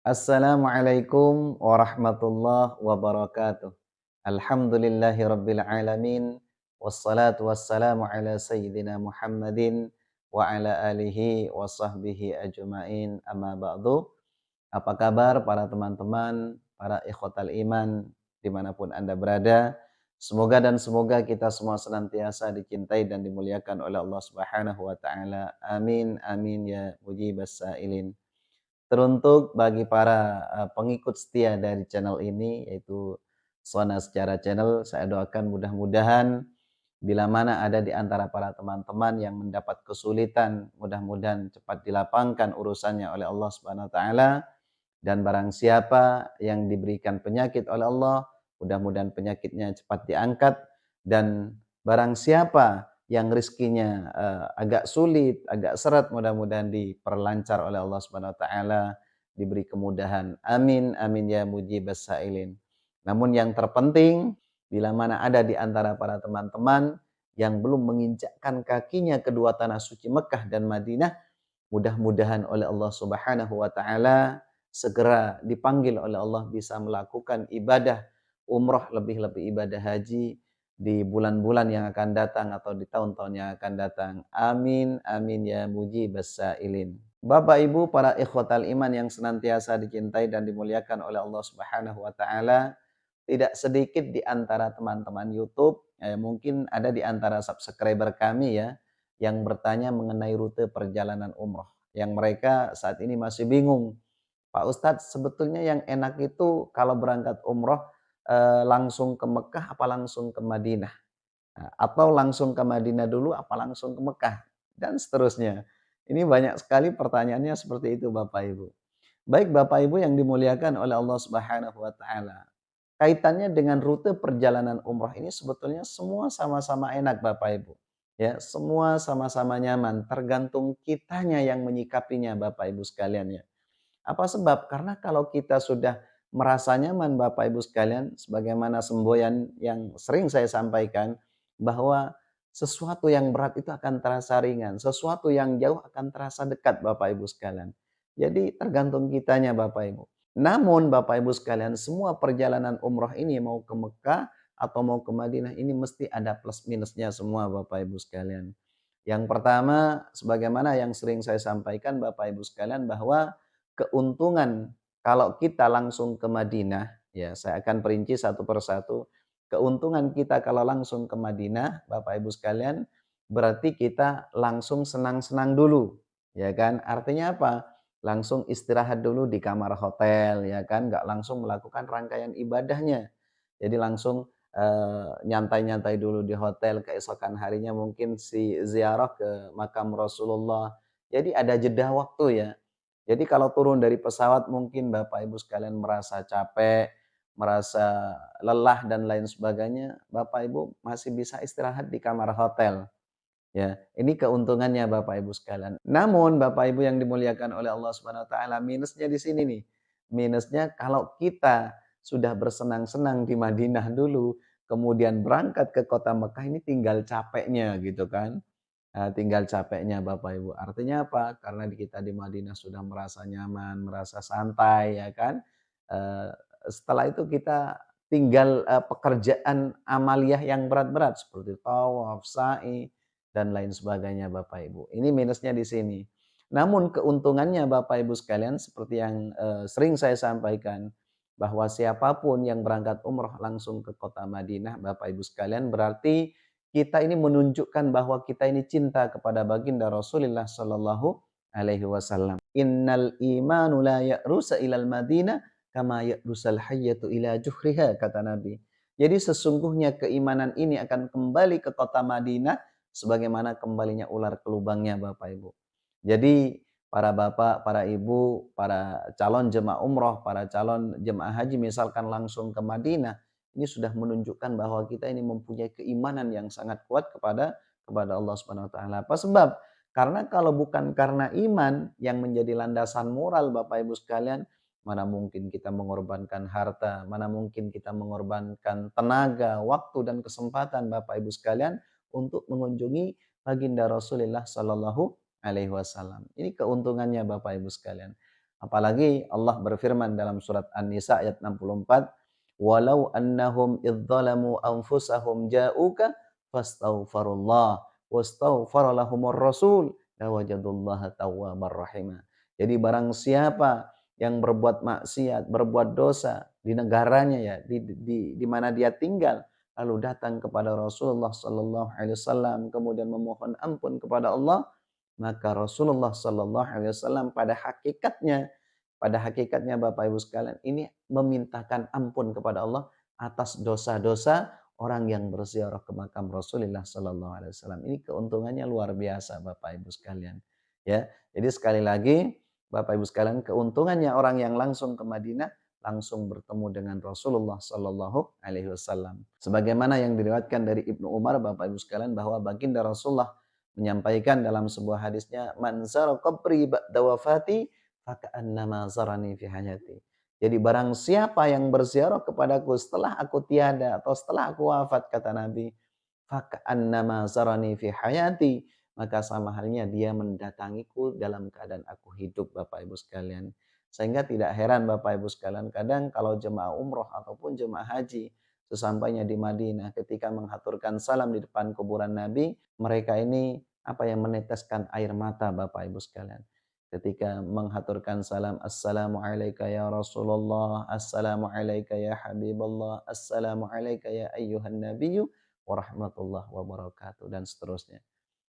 Assalamualaikum warahmatullahi wabarakatuh. Alhamdulillahirabbil alamin wassalatu wassalamu ala sayyidina Muhammadin wa ala alihi wa sahbihi ajmain amma ba'du. Apa kabar para teman-teman, para ikhwatal iman dimanapun Anda berada? Semoga kita semua senantiasa dicintai dan dimuliakan oleh Allah Subhanahu wa taala. Amin amin ya mujibas sailin. Teruntuk bagi para, pengikut setia dari channel ini yaitu Sona Sejarah Channel, saya doakan mudah-mudahan bila mana ada di antara para teman-teman yang mendapat kesulitan, mudah-mudahan cepat dilapangkan urusannya oleh Allah Subhanahu wa taala, dan barang siapa yang diberikan penyakit oleh Allah, mudah-mudahan penyakitnya cepat diangkat, dan barang siapa yang rezekinya agak sulit, agak seret, mudah-mudahan diperlancar oleh Allah Subhanahu wa taala, diberi kemudahan. Amin amin ya mujibas sailin. Namun yang terpenting, bila mana ada di antara para teman-teman yang belum menginjakkan kakinya kedua tanah suci Mekah dan Madinah, mudah-mudahan oleh Allah Subhanahu wa taala segera dipanggil oleh Allah bisa melakukan ibadah umroh, lebih-lebih ibadah haji di bulan-bulan yang akan datang atau di tahun-tahun yang akan datang. Amin amin ya mujibas sailin. Bapak Ibu para ikhwatal iman yang senantiasa dicintai dan dimuliakan oleh Allah Subhanahu wa taala, tidak sedikit di antara teman-teman YouTube, mungkin ada di antara subscriber kami ya, yang bertanya mengenai rute perjalanan umroh. Yang mereka saat ini masih bingung, Pak Ustadz sebetulnya yang enak itu kalau berangkat umroh langsung ke Mekah apa langsung ke Madinah? Atau langsung ke Madinah dulu apa langsung ke Mekah? Dan seterusnya. Ini banyak sekali pertanyaannya seperti itu Bapak Ibu. Baik Bapak Ibu yang dimuliakan oleh Allah Subhanahu wa taala. Kaitannya dengan rute perjalanan umroh ini sebetulnya semua sama-sama enak Bapak Ibu. Ya, semua sama-sama nyaman, tergantung kitanya yang menyikapinya Bapak Ibu sekalian ya. Apa sebab? Karena kalau kita sudah merasa nyaman Bapak Ibu sekalian, sebagaimana semboyan yang sering saya sampaikan, bahwa sesuatu yang berat itu akan terasa ringan, sesuatu yang jauh akan terasa dekat Bapak Ibu sekalian. Jadi tergantung kitanya Bapak Ibu. Namun Bapak Ibu sekalian, semua perjalanan umroh ini mau ke Mekah atau mau ke Madinah ini mesti ada plus minusnya semua Bapak Ibu sekalian. Yang pertama, sebagaimana yang sering saya sampaikan Bapak Ibu sekalian, bahwa keuntungan kalau kita langsung ke Madinah, ya saya akan perinci satu persatu. Keuntungan kita kalau langsung ke Madinah, Bapak Ibu sekalian, berarti kita langsung senang-senang dulu, ya kan? Artinya apa? Langsung istirahat dulu di kamar hotel, ya kan? Nggak langsung melakukan rangkaian ibadahnya. Jadi langsung nyantai-nyantai dulu di hotel, keesokan harinya mungkin ziarah ke makam Rasulullah. Jadi ada jeda waktu ya. Jadi kalau turun dari pesawat mungkin Bapak Ibu sekalian merasa capek, merasa lelah dan lain sebagainya, Bapak Ibu masih bisa istirahat di kamar hotel. Ya, ini keuntungannya Bapak Ibu sekalian. Namun Bapak Ibu yang dimuliakan oleh Allah Subhanahu wa taala, minusnya di sini nih. Minusnya kalau kita sudah bersenang-senang di Madinah dulu, kemudian berangkat ke kota Mekah ini tinggal capeknya gitu kan. Tinggal capeknya Bapak Ibu. Artinya apa? Karena kita di Madinah sudah merasa nyaman, merasa santai ya kan. Eee, Setelah itu kita tinggal, pekerjaan amaliyah yang berat-berat seperti tawaf, sa'i, dan lain sebagainya Bapak Ibu. Ini minusnya di sini. Namun keuntungannya Bapak Ibu sekalian seperti yang, sering saya sampaikan, bahwa siapapun yang berangkat umroh langsung ke kota Madinah Bapak Ibu sekalian, berarti kita ini menunjukkan bahwa kita ini cinta kepada baginda Rasulullah Shallallahu alaihi wasallam. Innal imanu la ya'rusa ilal Madinah kama ya'rusal hayyatu ila juhriha, kata Nabi. Jadi sesungguhnya keimanan ini akan kembali ke kota Madinah sebagaimana kembalinya ular ke lubangnya Bapak Ibu. Jadi para bapak, para ibu, para calon jemaah umroh, para calon jemaah haji misalkan langsung ke Madinah, ini sudah menunjukkan bahwa kita ini mempunyai keimanan yang sangat kuat kepada Allah Subhanahu wa taala. Apa sebab? Karena kalau bukan karena iman yang menjadi landasan moral Bapak Ibu sekalian, mana mungkin kita mengorbankan harta, mana mungkin kita mengorbankan tenaga, waktu dan kesempatan Bapak Ibu sekalian untuk mengunjungi baginda Rasulullah Shallallahu alaihi wasallam. Ini keuntungannya Bapak Ibu sekalian. Apalagi Allah berfirman dalam surat An-Nisa ayat 64, "Walau annahum idz zalamu anfusahum ja'uka fastaghfirullah wastaghfara lahumur rasul lawajadullaha tawwabar rahima." Jadi barang siapa yang berbuat maksiat, berbuat dosa di negaranya ya, di mana dia tinggal, lalu datang kepada Rasulullah sallallahu alaihi wasallam kemudian memohon ampun kepada Allah, maka Rasulullah sallallahu alaihi wasallam pada hakikatnya Bapak Ibu sekalian ini memintakan ampun kepada Allah atas dosa-dosa orang yang berziarah ke makam Rasulullah sallallahu alaihi wasallam. Ini keuntungannya luar biasa Bapak Ibu sekalian. Ya. Jadi sekali lagi Bapak Ibu sekalian, keuntungannya orang yang langsung ke Madinah langsung bertemu dengan Rasulullah sallallahu alaihi wasallam. Sebagaimana yang diriwayatkan dari Ibnu Umar Bapak Ibu sekalian bahwa baginda Rasulullah menyampaikan dalam sebuah hadisnya, "Man zara qabri ba'da wafati faka'annama zarani fi hayati." Jadi barang siapa yang berziarah kepadaku setelah aku tiada atau setelah aku wafat, kata Nabi, faka'annama zarani fi hayati, maka sama halnya dia mendatangiku dalam keadaan aku hidup Bapak Ibu sekalian. Sehingga tidak heran Bapak Ibu sekalian, kadang kalau jemaah umroh ataupun jemaah haji sesampainya di Madinah ketika menghaturkan salam di depan kuburan Nabi, mereka ini meneteskan air mata Bapak Ibu sekalian. Ketika menghaturkan salam, "Assalamu alayka ya Rasulullah, assalamu alayka ya Habiballah, assalamu alayka ya ayyuhan nabiyyu wa rahmatullah wa barakatuh," dan seterusnya.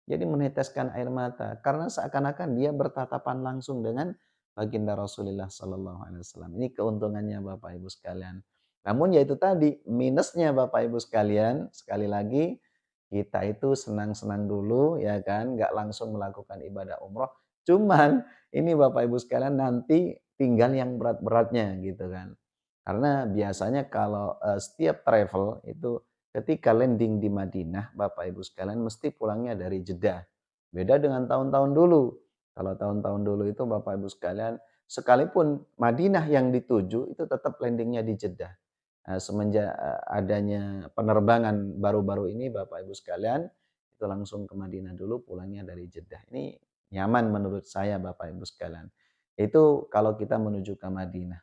Jadi meneteskan air mata karena seakan-akan dia bertatapan langsung dengan baginda Rasulullah sallallahu alaihi wasallam. Ini keuntungannya Bapak Ibu sekalian. Namun ya itu tadi minusnya Bapak Ibu sekalian, sekali lagi kita itu senang-senang dulu ya kan, nggak langsung melakukan ibadah umroh. Cuman ini Bapak Ibu sekalian nanti tinggal yang berat-beratnya gitu kan. Karena biasanya kalau setiap travel itu ketika landing di Madinah, Bapak Ibu sekalian mesti pulangnya dari Jeddah. Beda dengan tahun-tahun dulu. Kalau tahun-tahun dulu itu Bapak Ibu sekalian, sekalipun Madinah yang dituju itu tetap landingnya di Jeddah. Nah, semenjak adanya penerbangan baru-baru ini Bapak Ibu sekalian, itu langsung ke Madinah dulu, pulangnya dari Jeddah. Ini nyaman menurut saya Bapak Ibu sekalian. Itu kalau kita menuju ke Madinah.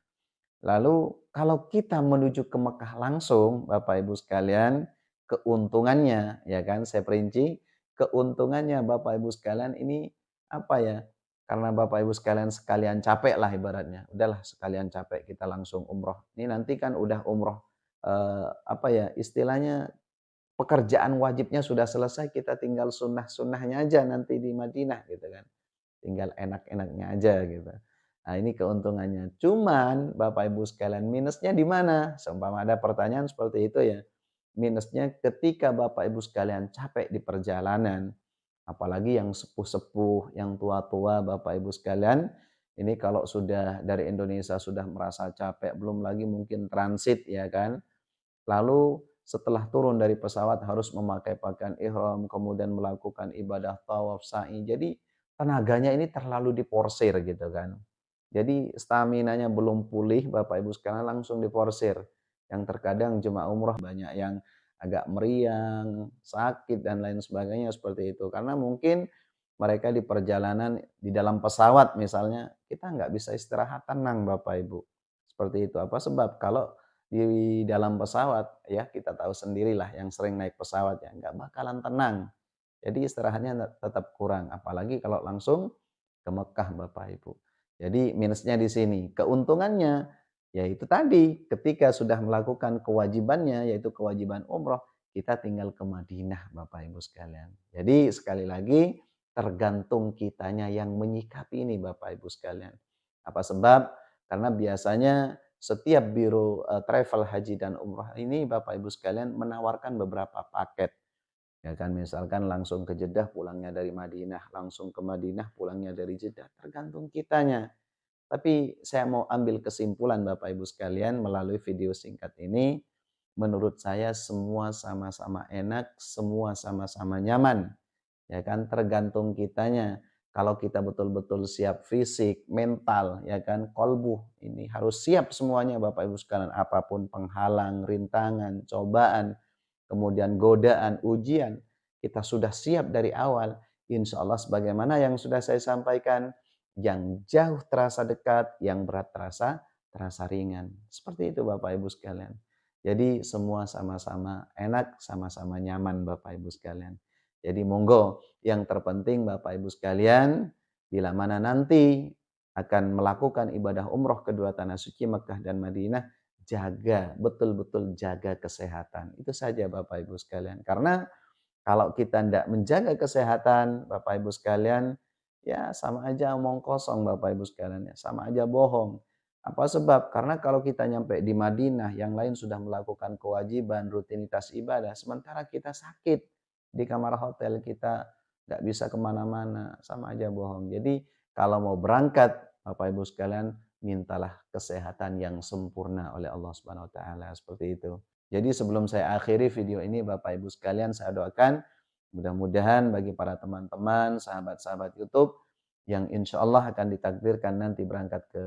Lalu kalau kita menuju ke Mekah langsung, Bapak Ibu sekalian, keuntungannya ya kan saya perinci, keuntungannya Bapak Ibu sekalian ini apa ya? Karena Bapak Ibu sekalian capek lah ibaratnya. Udahlah sekalian capek kita langsung umroh. Ini nanti kan udah umroh istilahnya pekerjaan wajibnya sudah selesai, kita tinggal sunnah-sunnahnya aja nanti di Madinah gitu kan. Tinggal enak-enaknya aja gitu. Nah, ini keuntungannya. Cuman Bapak Ibu sekalian minusnya di mana? Seumpama ada pertanyaan seperti itu ya. Minusnya ketika Bapak Ibu sekalian capek di perjalanan, apalagi yang sepuh-sepuh, yang tua-tua Bapak Ibu sekalian, ini kalau sudah dari Indonesia sudah merasa capek, belum lagi mungkin transit ya kan. Lalu setelah turun dari pesawat harus memakai pakaian ihram, kemudian melakukan ibadah tawaf, sa'i. Jadi tenaganya ini terlalu diporsir gitu kan. Jadi staminanya belum pulih Bapak Ibu sekalian langsung diporsir. Yang terkadang jemaah umroh banyak yang agak meriang, sakit dan lain sebagainya seperti itu. Karena mungkin mereka di perjalanan di dalam pesawat misalnya, kita nggak bisa istirahat tenang Bapak Ibu. Seperti itu. Apa sebab? Kalau di dalam pesawat ya kita tahu sendirilah yang sering naik pesawat ya, nggak bakalan tenang. Jadi istirahatnya tetap kurang, apalagi kalau langsung ke Mekah Bapak Ibu. Jadi minusnya di sini. Keuntungannya yaitu tadi ketika sudah melakukan kewajibannya yaitu kewajiban umroh, kita tinggal ke Madinah Bapak Ibu sekalian. Jadi sekali lagi tergantung kitanya yang menyikapi ini Bapak Ibu sekalian. Apa sebab? Karena biasanya setiap biro travel haji dan umroh ini Bapak Ibu sekalian menawarkan beberapa paket. Ya kan, misalkan langsung ke Jeddah pulangnya dari Madinah, langsung ke Madinah pulangnya dari Jeddah, tergantung kitanya. Tapi saya mau ambil kesimpulan Bapak Ibu sekalian melalui video singkat ini, menurut saya semua sama-sama enak, semua sama-sama nyaman. Ya kan, tergantung kitanya. Kalau kita betul-betul siap fisik, mental, ya kan, kolbu, ini harus siap semuanya Bapak Ibu sekalian, apapun penghalang, rintangan, cobaan, kemudian godaan, ujian, kita sudah siap dari awal. Insya Allah sebagaimana yang sudah saya sampaikan, yang jauh terasa dekat, yang berat terasa terasa ringan. Seperti itu Bapak Ibu sekalian. Jadi semua sama-sama enak, sama-sama nyaman Bapak Ibu sekalian. Jadi monggo, yang terpenting Bapak Ibu sekalian, bila mana nanti akan melakukan ibadah umroh kedua tanah suci Mekah dan Madinah, jaga, betul-betul jaga kesehatan. Itu saja Bapak Ibu sekalian. Karena kalau kita tidak menjaga kesehatan, Bapak Ibu sekalian, ya sama aja omong kosong Bapak Ibu sekalian ya, sama aja bohong. Apa sebab? Karena kalau kita nyampe di Madinah, yang lain sudah melakukan kewajiban, rutinitas ibadah, sementara kita sakit di kamar hotel, kita nggak bisa kemana-mana, sama aja bohong. Jadi kalau mau berangkat, Bapak Ibu sekalian, mintalah kesehatan yang sempurna oleh Allah Subhanahu Wa Taala, seperti itu. Jadi sebelum saya akhiri video ini Bapak Ibu sekalian, saya doakan mudah-mudahan bagi para teman-teman, sahabat-sahabat YouTube yang insya Allah akan ditakdirkan nanti berangkat ke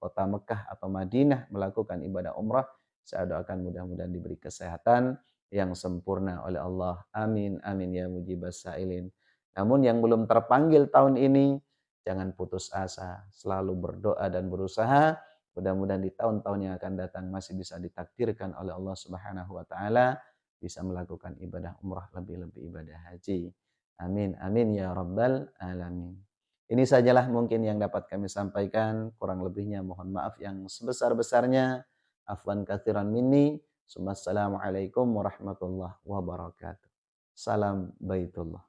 kota Mekah atau Madinah melakukan ibadah umrah, saya doakan mudah-mudahan diberi kesehatan yang sempurna oleh Allah. Amin, amin ya mujibas sa'ilin. Namun yang belum terpanggil tahun ini, jangan putus asa, selalu berdoa dan berusaha. Mudah-mudahan di tahun-tahun yang akan datang masih bisa ditakdirkan oleh Allah Subhanahu wa taala bisa melakukan ibadah umrah lebih-lebih ibadah haji. Amin amin ya rabbal alamin. Ini sajalah mungkin yang dapat kami sampaikan, kurang lebihnya mohon maaf yang sebesar-besarnya. Afwan katsiran minni. Assalamualaikum warahmatullahi wabarakatuh. Salam Baitullah.